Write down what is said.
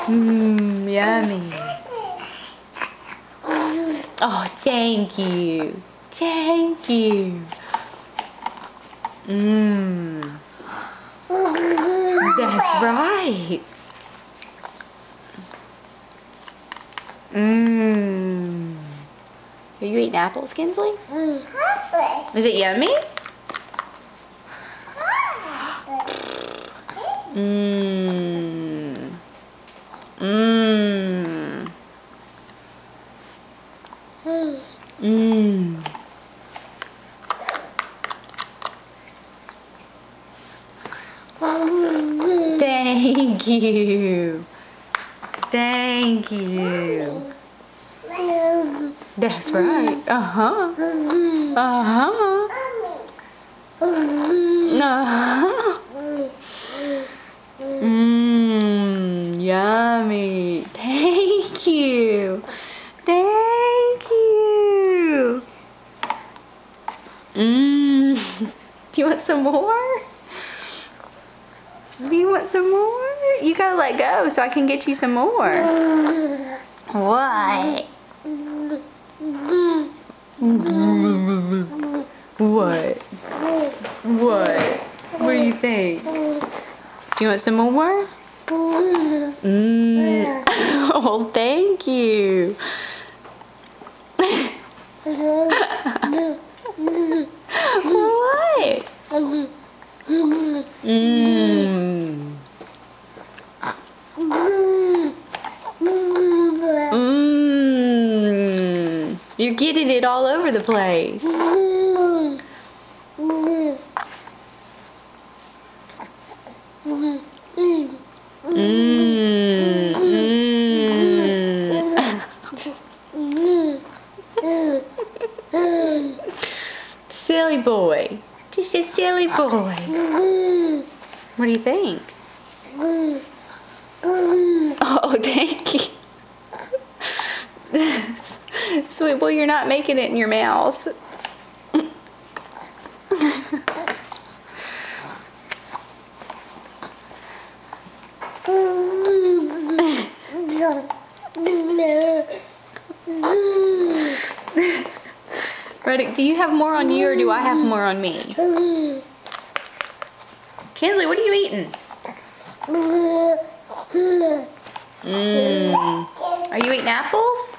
Mmm, yummy. Oh, thank you. Thank you. Mmm. That's right. Mmm. Are you eating apples, Kinsley? Is it yummy? Mmm. Mmm. Mmm. Thank you. Thank you. That's right. Uh-huh. Uh-huh. Uh-huh. Mmm, yummy. Thank you. Thank you. Mmm. Do you want some more? Do you want some more? You gotta let go so I can get you some more. What? What? What? What do you think? Do you want some more? Mmm. Oh, thank you. What? Mmm. Mmm. You're getting it all over the place. Silly boy. Just a silly boy. What do you think? Oh, thank you. Sweet boy, you're not making it in your mouth. Reddick, do you have more on you or do I have more on me? Kinsley, what are you eating? Mmm. Are you eating apples?